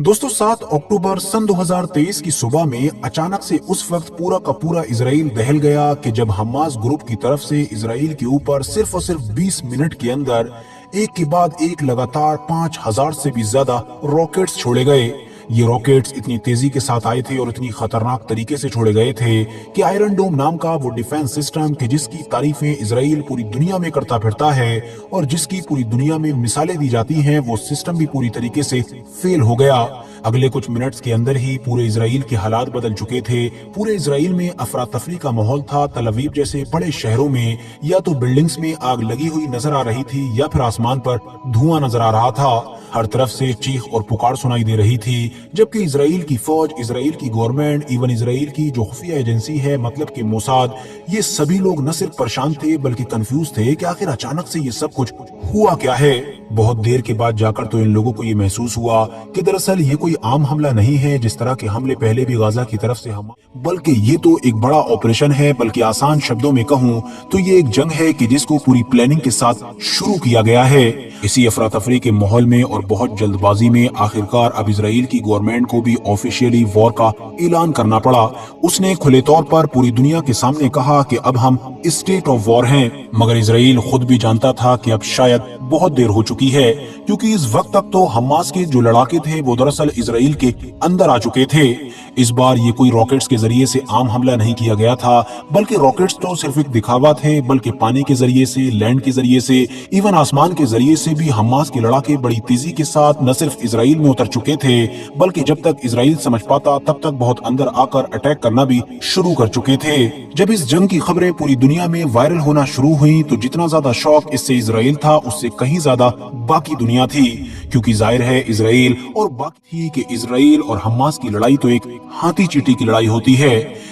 दोस्तों 7 अक्टूबर सन 2023 की सुबह में अचानक से उस वक्त पूरा का पूरा इजराइल दहल गया कि जब हमास ग्रुप की तरफ से इजराइल के ऊपर सिर्फ और सिर्फ 20 मिनट के अंदर एक के बाद एक लगातार 5000 से भी ज्यादा रॉकेट्स छोड़े गए। ये रॉकेट्स इतनी तेजी के साथ आए थे और इतनी खतरनाक तरीके से छोड़े गए थे कि आयरन डोम नाम का वो डिफेंस सिस्टम कि जिसकी तारीफें इजराइल पूरी दुनिया में करता फिरता है और जिसकी पूरी दुनिया में मिसालें दी जाती हैं, वो सिस्टम भी पूरी तरीके से फेल हो गया। अगले कुछ मिनट्स के अंदर ही पूरे इजराइल के हालात बदल चुके थे। पूरे इजराइल में अफरा तफरी का माहौल था। तल अवीव जैसे बड़े शहरों में या तो बिल्डिंग्स में आग लगी हुई नजर आ रही थी या फिर आसमान पर धुआं नजर आ रहा था। हर तरफ से चीख और पुकार सुनाई दे रही थी, जबकि इजराइल की फौज, इजराइल की गवर्नमेंट, इवन इजराइल की जो खुफिया एजेंसी है मतलब कि मोसाद, ये सभी लोग न सिर्फ परेशान थे बल्कि कंफ्यूज थे कि आखिर अचानक से ये सब कुछ हुआ क्या है। बहुत देर के बाद जाकर तो इन लोगों को ये महसूस हुआ कि दरअसल ये कोई आम हमला नहीं है जिस तरह के हमले पहले भी गाजा की तरफ से हम, बल्कि ये तो एक बड़ा ऑपरेशन है। बल्कि आसान शब्दों में कहूँ तो ये एक जंग है कि जिसको पूरी प्लानिंग के साथ शुरू किया गया है। इसी अफरा तफरी के माहौल में और बहुत जल्दबाजी में आखिरकार अब इजराइल की गवर्नमेंट को भी ऑफिशियली वॉर का ऐलान करना पड़ा। उसने खुले तौर पर पूरी दुनिया के सामने कहा कि अब हम स्टेट ऑफ वॉर हैं। मगर इजराइल खुद भी जानता था कि अब शायद बहुत देर हो चुकी है, क्योंकि इस वक्त तक तो हमास के जो लड़ाके थे वो दरअसल इजराइल के अंदर आ चुके थे। इस बार ये कोई रॉकेट्स के जरिए से आम हमला नहीं किया गया था, बल्कि रॉकेट्स तो सिर्फ एक दिखावा थे, बल्कि पानी के जरिए से, लैंड के जरिए से, इवन आसमान के जरिए से भी हमास के लड़ाके बड़ी तेजी के साथ न सिर्फ इजराइल में उतर चुके थे, बल्कि जब तक इजराइल समझ पाता तब तक बहुत अंदर आकर अटैक करना भी शुरू कर चुके थे। जब इस जंग की खबरें पूरी दुनिया में वायरल होना शुरू हुई तो जितना ज्यादा शौक इससे इजराइल था उससे कहीं ज्यादा बाकी दुनिया थी, क्योंकि जाहिर है इजराइल और बाकी थी कि इजराइल और हमास की लड़ाई तो एक हाथी चींटी की लड़ाई होती है।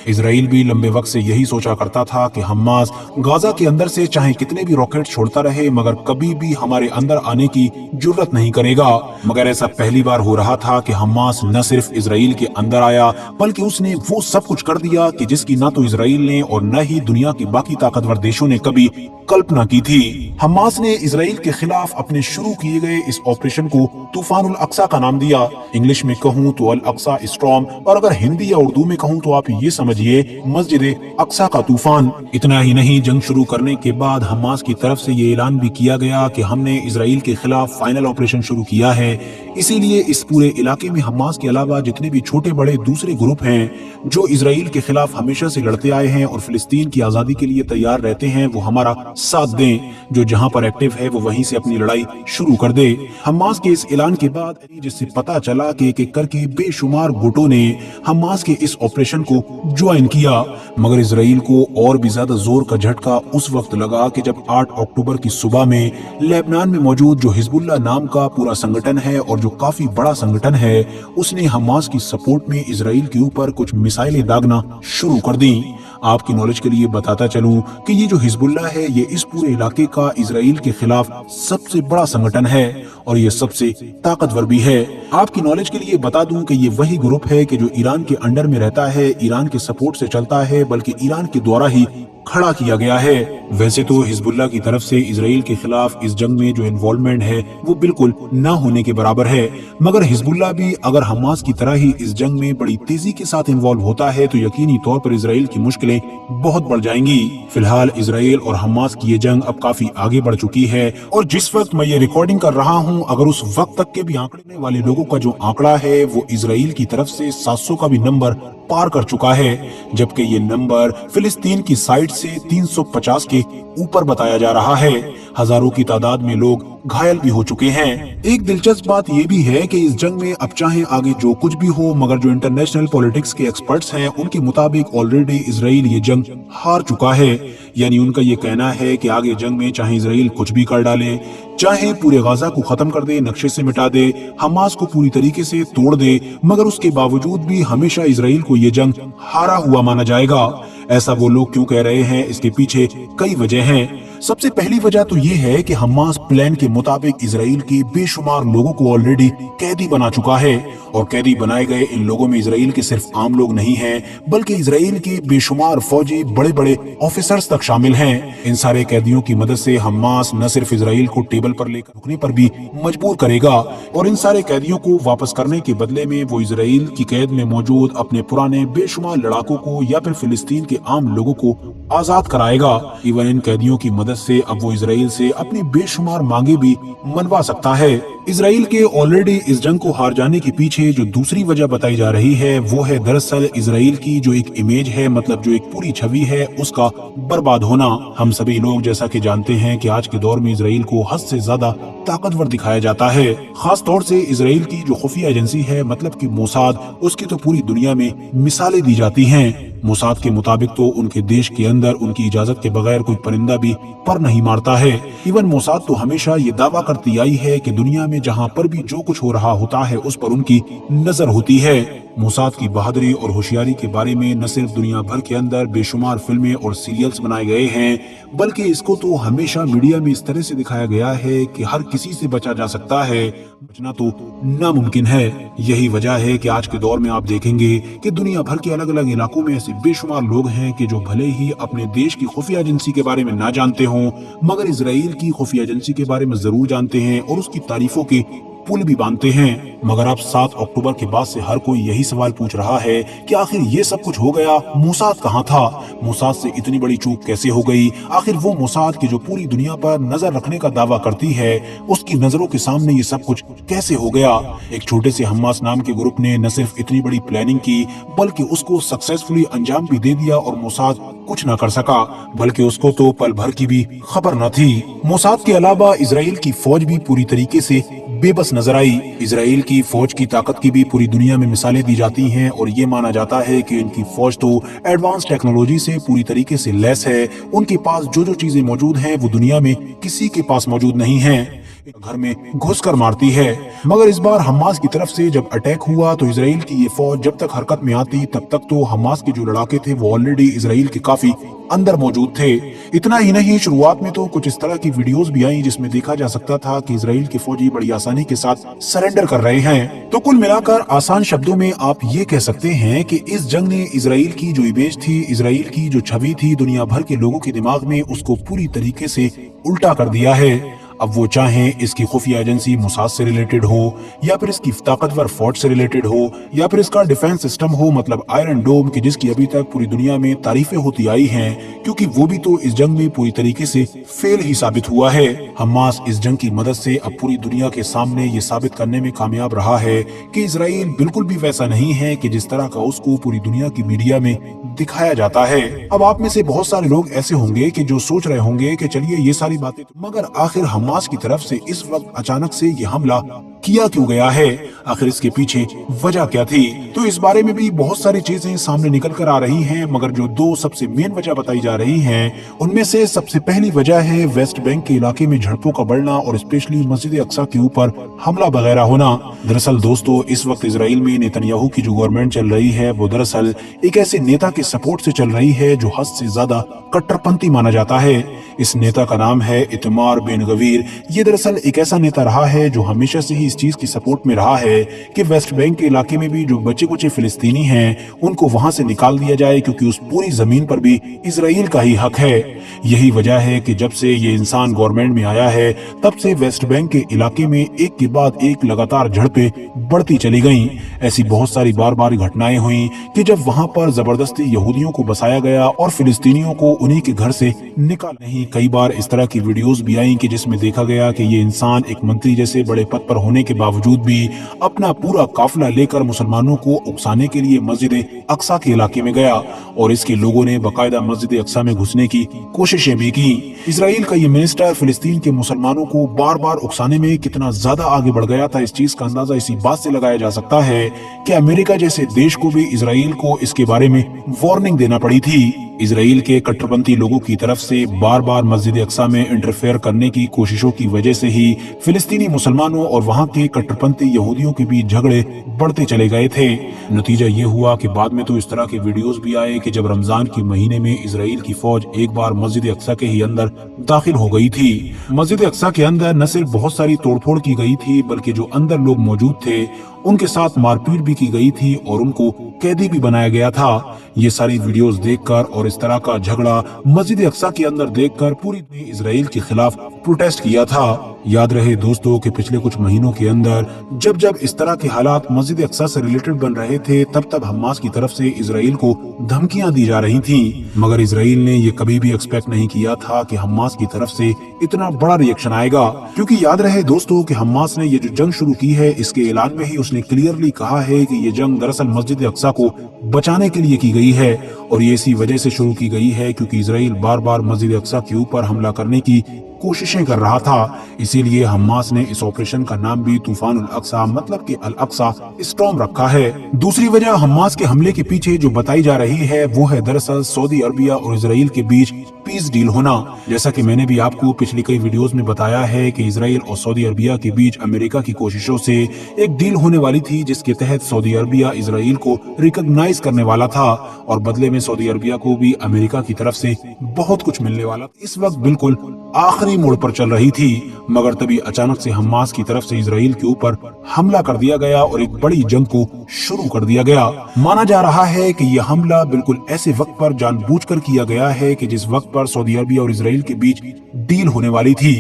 इजराइल भी लंबे वक्त से यही सोचा करता था कि हमास गाजा के अंदर से चाहे कितने भी रॉकेट छोड़ता रहे मगर कभी भी हमारे अंदर आने की जुर्रत नहीं करेगा। मगर ऐसा पहली बार हो रहा था कि हमास न सिर्फ इजराइल के अंदर आया बल्कि उसने वो सब कुछ कर दिया कि जिसकी ना तो इजराइल ने और न ही दुनिया के बाकी ताकतवर देशों ने कभी कल्पना की थी। हमास ने इजराइल के खिलाफ अपने शुरू किए गए इस ऑपरेशन को तूफानुल अक्सा का नाम दिया। इंग्लिश में कहूँ तो अल अक्सा स्टॉर्म, और अगर हिंदी या उर्दू में कहूँ तो आप ये समझिए मस्जिद अक्सा का तूफान। इतना ही नहीं, जंग शुरू करने के बाद हमास की तरफ से ये ऐलान भी किया गया कि हमने इजराइल के खिलाफ फाइनल ऑपरेशन शुरू किया है। इसीलिए इस पूरे इलाके में हमास के अलावा जितने भी छोटे बड़े दूसरे ग्रुप हैं जो इजराइल के खिलाफ हमेशा से लड़ते आए हैं और फिलिस्तीन की आजादी के लिए तैयार रहते हैं, वो हमारा साथ दें। जो जहां पर एक्टिव है वो वहीं से अपनी लड़ाई शुरू कर दे। हमास के इस ऐलान के बाद जिससे पता चला कि एक एक करके बेशुमार गुटों ने हमास के इस ऑपरेशन को ज्वाइन किया। मगर इजराइल को और भी ज्यादा जोर का झटका उस वक्त लगा कि जब 8 अक्टूबर की सुबह में लेबनान में मौजूद जो हिजबुल्लाह नाम का पूरा संगठन है और जो काफी बड़ा संगठन है, उसने हमास की सपोर्ट में इजराइल के ऊपर कुछ मिसाइलें दागना शुरू कर दी। आपकी नॉलेज के लिए बताता चलूं कि ये जो हिजबुल्लाह है ये इस पूरे इलाके का इजराइल के खिलाफ सबसे बड़ा संगठन है और ये सबसे ताकतवर भी है। आपकी नॉलेज के लिए बता दूं कि ये वही ग्रुप है कि जो ईरान के अंडर में रहता है, ईरान के सपोर्ट से चलता है, बल्कि ईरान के द्वारा ही खड़ा किया गया है। वैसे तो हिजबुल्लाह की तरफ से इजराइल के खिलाफ इस जंग में जो इन्वॉल्वमेंट है वो बिल्कुल ना होने के बराबर है, मगर हिजबुल्लाह भी अगर हमास की तरह ही इस जंग में बड़ी तेजी के साथ इन्वॉल्व होता है तो यकीनी तौर पर इजराइल की मुश्किलें बहुत बढ़ जाएंगी। फिलहाल इजराइल और हमास की ये जंग अब काफी आगे बढ़ चुकी है और जिस वक्त मैं ये रिकॉर्डिंग कर रहा हूँ, अगर उस वक्त तक के भी आंकड़े वाले लोगों का जो आंकड़ा है वो इजराइल की तरफ से 700 का भी नंबर पार कर चुका है, जबकि ये नंबर फिलिस्तीन की साइड से 350 के ऊपर बताया जा रहा है। हजारों की तादाद में लोग घायल भी हो चुके हैं। एक दिलचस्प बात यह भी है कि इस जंग में अब चाहे आगे जो कुछ भी हो, मगर जो इंटरनेशनल पॉलिटिक्स के एक्सपर्ट्स हैं उनके मुताबिक ऑलरेडी इजराइल ये जंग हार चुका है। यानी उनका ये कहना है कि आगे जंग में चाहे इजराइल कुछ भी कर डाले, चाहे पूरे गाजा को खत्म कर दे, नक्शे से मिटा दे, हमास को पूरी तरीके से तोड़ दे, मगर उसके बावजूद भी हमेशा इजराइल को ये जंग हारा हुआ माना जाएगा। ऐसा वो लोग क्यों कह रहे हैं, इसके पीछे कई वजह हैं। सबसे पहली वजह तो ये है कि हमास प्लान के मुताबिक इजराइल के बेशुमार लोगों को ऑलरेडी कैदी बना चुका है और कैदी बनाए गए इन लोगों में इजराइल के सिर्फ आम लोग नहीं हैं, बल्कि इजराइल के बेशुमार फौजी बड़े बड़े ऑफिसर्स तक शामिल हैं। इन सारे कैदियों की मदद से हमास न सिर्फ इजराइल को टेबल पर लेकर रुकने पर भी मजबूर करेगा, और इन सारे कैदियों को वापस करने के बदले में वो इजराइल की कैद में मौजूद अपने पुराने बेशुमार लड़ाकों को या फिर फिलिस्तीन के आम लोगों को आजाद कराएगा। इवन इन कैदियों की मदद से अब वो इजराइल से अपनी बेशुमार मांगे भी मनवा सकता है। इजराइल के ऑलरेडी इस जंग को हार जाने के पीछे जो दूसरी वजह बताई जा रही है वो है दरअसल इजराइल की जो एक इमेज है, मतलब जो एक पूरी छवि है, उसका बर्बाद होना। हम सभी लोग जैसा कि जानते हैं कि आज के दौर में इजराइल को हद से ज्यादा ताकतवर दिखाया जाता है। खास तौर से इजराइल की जो खुफिया एजेंसी है, मतलब कि मोसाद, उसकी तो पूरी दुनिया में मिसालें दी जाती हैं। मोसाद के मुताबिक तो उनके देश के अंदर उनकी इजाजत के बगैर कोई परिंदा भी पर नहीं मारता है। इवन मोसाद तो हमेशा ये दावा करती आई है कि दुनिया में जहाँ पर भी जो कुछ हो रहा होता है उस पर उनकी नजर होती है। मोसाद की बहादुरी और होशियारी के बारे में न सिर्फ दुनिया भर के अंदर बेशुमार फिल्में और सीरियल्स बनाए गए हैं, बल्कि इसको तो हमेशा मीडिया में इस तरह से दिखाया गया है कि हर किसी से बचा जा सकता है, बचना तो नामुमकिन है। यही वजह है कि आज के दौर में आप देखेंगे कि दुनिया भर के अलग अलग इलाकों में ऐसे बेशुमार लोग हैं कि जो भले ही अपने देश की खुफिया एजेंसी के बारे में ना जानते हों, मगर इजराइल की खुफिया एजेंसी के बारे में जरूर जानते हैं और उसकी तारीफों के पुल भी बांधते हैं। मगर अब 7 अक्टूबर के बाद से हर कोई यही सवाल पूछ रहा है कि आखिर ये सब कुछ हो गया, मोसाद कहाँ था? मोसाद से इतनी बड़ी चूक कैसे हो गई? आखिर वो मोसाद की जो पूरी दुनिया पर नजर रखने का दावा करती है, उसकी नजरों के सामने ये सब कुछ कैसे हो गया? एक छोटे से हमास नाम के ग्रुप ने न सिर्फ इतनी बड़ी प्लानिंग की, बल्कि उसको सक्सेसफुली अंजाम भी दे दिया और मोसाद कुछ न कर सका, बल्कि उसको तो पल भर की भी खबर न थी। मोसाद के अलावा इजराइल की फौज भी पूरी तरीके से बेबस नजर आई। इजराइल की फौज की ताकत की भी पूरी दुनिया में मिसालें दी जाती हैं और ये माना जाता है कि इनकी फौज तो एडवांस टेक्नोलॉजी से पूरी तरीके से लैस है। उनके पास जो जो चीजें मौजूद हैं वो दुनिया में किसी के पास मौजूद नहीं है। घर में घुसकर मारती है। मगर इस बार हमास की तरफ से जब अटैक हुआ तो इजराइल की ये फौज जब तक हरकत में आती तब तक तो हमास के जो लड़ाके थे वो ऑलरेडी इजराइल के काफी अंदर मौजूद थे। इतना ही नहीं, शुरुआत में तो कुछ इस तरह की वीडियोस भी आई जिसमें देखा जा सकता था कि इजराइल के फौजी बड़ी आसानी के साथ सरेंडर कर रहे हैं। तो कुल मिलाकर आसान शब्दों में आप ये कह सकते हैं कि इस जंग ने इजराइल की जो इमेज थी, इजराइल की जो छवि थी दुनिया भर के लोगों के दिमाग में, उसको पूरी तरीके से उल्टा कर दिया है। अब वो चाहें इसकी खुफिया एजेंसी मोसाद से रिलेटेड हो, या फिर इसकी ताकतवर फौज से रिलेटेड हो, या फिर इसका डिफेंस सिस्टम हो, मतलब आयरन डोम की, जिसकी अभी तक पूरी दुनिया में तारीफें होती आई हैं, क्योंकि वो भी तो इस जंग में पूरी तरीके से फेल ही साबित हुआ है। हमास इस जंग की मदद से अब पूरी दुनिया के सामने ये साबित करने में कामयाब रहा है कि इजराइल बिल्कुल भी वैसा नहीं है कि जिस तरह का उसको पूरी दुनिया की मीडिया में दिखाया जाता है। अब आप में से बहुत सारे लोग ऐसे होंगे कि जो सोच रहे होंगे कि चलिए ये सारी बातें, मगर आखिर हमास की तरफ से इस वक्त अचानक से ये हमला किया क्यों गया है? आखिर इसके पीछे वजह क्या थी? तो इस बारे में भी बहुत सारी चीजें सामने निकल कर आ रही हैं, मगर जो 2 सबसे मेन वजह बताई जा रही हैं, उनमें से सबसे पहली वजह है वेस्ट बैंक के इलाके में झड़पों का बढ़ना और स्पेशली मस्जिद अक्सा के ऊपर हमला वगैरह होना। दरअसल दोस्तों, इस वक्त इजराइल में नेतन्याहू की जो गवर्नमेंट चल रही है वो दरअसल एक ऐसे नेता के सपोर्ट से चल रही है जो हद से ज्यादा कट्टरपंथी माना जाता है। इस नेता का नाम है इतमार बेन गवीर। ये दरअसल एक ऐसा नेता रहा है जो हमेशा से ही इस चीज की सपोर्ट में रहा है कि वेस्ट बैंक के इलाके में भी जो बचे कुचे फिलिस्तीनी हैं उनको वहां से निकाल दिया जाए, क्योंकि उस पूरी जमीन पर भी इजराइल का ही हक है। यही वजह है कि जब से ये इंसान गवर्नमेंट में आया है तब से वेस्ट बैंक के इलाके में एक के बाद एक लगातार झड़पें बढ़ती चली गईं। ऐसी बहुत सारी बार बार घटनाएं हुई कि जब वहां पर जबरदस्ती यहूदियों को बसाया गया और फिलिस्तीनियों को उन्हीं के घर से निकाल नहीं। कई बार इस तरह की वीडियोस भी आई कि जिसमें देखा गया कि ये इंसान एक मंत्री जैसे बड़े पद पर होने के बावजूद भी अपना पूरा काफिला लेकर मुसलमानों को उकसाने के लिए मस्जिद अक्सा के इलाके में गया और इसके लोगों ने बाकायदा मस्जिद अक्सा में घुसने की कोशिशें भी की। इजराइल का ये मिनिस्टर फिलिस्तीन के मुसलमानों को बार बार उकसाने में कितना ज्यादा आगे बढ़ गया था, इस चीज का अंदाजा इसी बात से लगाया जा सकता है कि अमेरिका जैसे देश को भी इजराइल को इसके बारे में वार्निंग देना पड़ी थी। इजराइल के कट्टरपंथी लोगों की तरफ से बार बार मस्जिद अक्सा में इंटरफेयर करने की कोशिशों की वजह से ही फिलिस्तीनी मुसलमानों और वहां के कट्टरपंथी यहूदियों के बीच झगड़े बढ़ते चले गए थे। नतीजा ये हुआ कि बाद में तो इस तरह के वीडियोस भी आए कि जब रमजान के महीने में इजराइल की फौज एक बार मस्जिद अक्सा के ही अंदर दाखिल हो गई थी। मस्जिद अक्सा के अंदर न सिर्फ बहुत सारी तोड़फोड़ की गई थी, बल्कि जो अंदर लोग मौजूद थे उनके साथ मारपीट भी की गई थी और उनको कैदी भी बनाया गया था। ये सारी वीडियोस देखकर और इस तरह का झगड़ा मस्जिद अक्सा के अंदर देखकर पूरी ने इजराइल के खिलाफ प्रोटेस्ट किया था। याद रहे दोस्तों कि पिछले कुछ महीनों के अंदर जब जब इस तरह के हालात मस्जिद अक्सा से रिलेटेड बन रहे थे तब तब हमास की तरफ से इजराइल को धमकियां दी जा रही थीं, मगर इजराइल ने ये कभी भी एक्सपेक्ट नहीं किया था कि हमास की तरफ से इतना बड़ा रिएक्शन आएगा। क्योंकि याद रहे दोस्तों कि हमास ने ये जो जंग शुरू की है इसके ऐलान में ही उसने क्लियरली कहा है कि ये जंग दरअसल मस्जिद अक्सा को बचाने के लिए की गई है और ये इसी वजह से शुरू की गई है क्योंकि इजराइल बार बार मस्जिद अक्सा के ऊपर हमला करने की कोशिशें कर रहा था। इसीलिए हमास ने इस ऑपरेशन का नाम भी तूफान अल अक्सा मतलब कि अल अक्सा स्टॉर्म रखा है। दूसरी वजह हमास के हमले के पीछे जो बताई जा रही है वो है दरअसल सऊदी अरबिया और इजराइल के बीच पीस डील होना। जैसा कि मैंने भी आपको पिछली कई वीडियोस में बताया है कि इजराइल और सऊदी अरबिया के बीच अमेरिका की कोशिशों से एक डील होने वाली थी जिसके तहत सऊदी अरबिया इजराइल को रिकॉग्नाइज करने वाला था और बदले में सऊदी अरबिया को भी अमेरिका की तरफ से बहुत कुछ मिलने वाला। इस वक्त बिल्कुल आखिरी मोड़ पर चल रही थी, मगर तभी अचानक से हमास की तरफ से इजराइल के ऊपर हमला कर दिया गया और एक बड़ी जंग को शुरू कर दिया गया। माना जा रहा है कि यह हमला बिल्कुल ऐसे वक्त पर जानबूझकर किया गया है कि जिस वक्त पर सऊदी अरबिया और इजराइल के बीच डील होने वाली थी।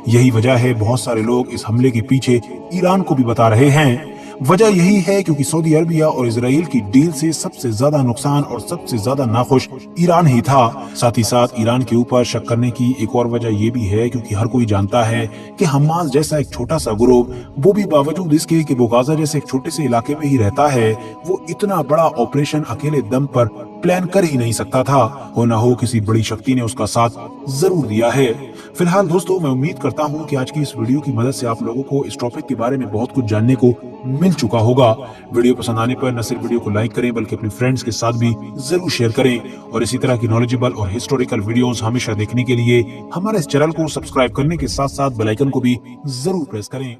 यही वजह है बहुत सारे लोग इस हमले के पीछे ईरान को भी बता रहे हैं। वजह यही है क्योंकि सऊदी अरबिया और इजराइल की डील से सबसे ज्यादा नुकसान और सबसे ज्यादा नाखुश ईरान ही था। साथ ही साथ ईरान के ऊपर शक करने की एक और वजह ये भी है क्योंकि हर कोई जानता है कि हमास जैसा एक छोटा सा ग्रुप, वो भी बावजूद इसके कि वो गाजा जैसे एक छोटे से इलाके में ही रहता है, वो इतना बड़ा ऑपरेशन अकेले दम पर प्लान कर ही नहीं सकता था। हो ना हो किसी बड़ी शक्ति ने उसका साथ जरूर दिया है। फिलहाल दोस्तों मैं उम्मीद करता हूँ कि आज की इस वीडियो की मदद से आप लोगों को इस टॉपिक के बारे में बहुत कुछ जानने को मिल चुका होगा। वीडियो पसंद आने पर न सिर्फ वीडियो को लाइक करें बल्कि अपने फ्रेंड्स के साथ भी जरूर शेयर करें और इसी तरह की नॉलेजेबल और हिस्टोरिकल वीडियोस हमेशा देखने के लिए हमारे इस चैनल को सब्सक्राइब करने के साथ साथ बेल आइकन को भी जरूर प्रेस करें।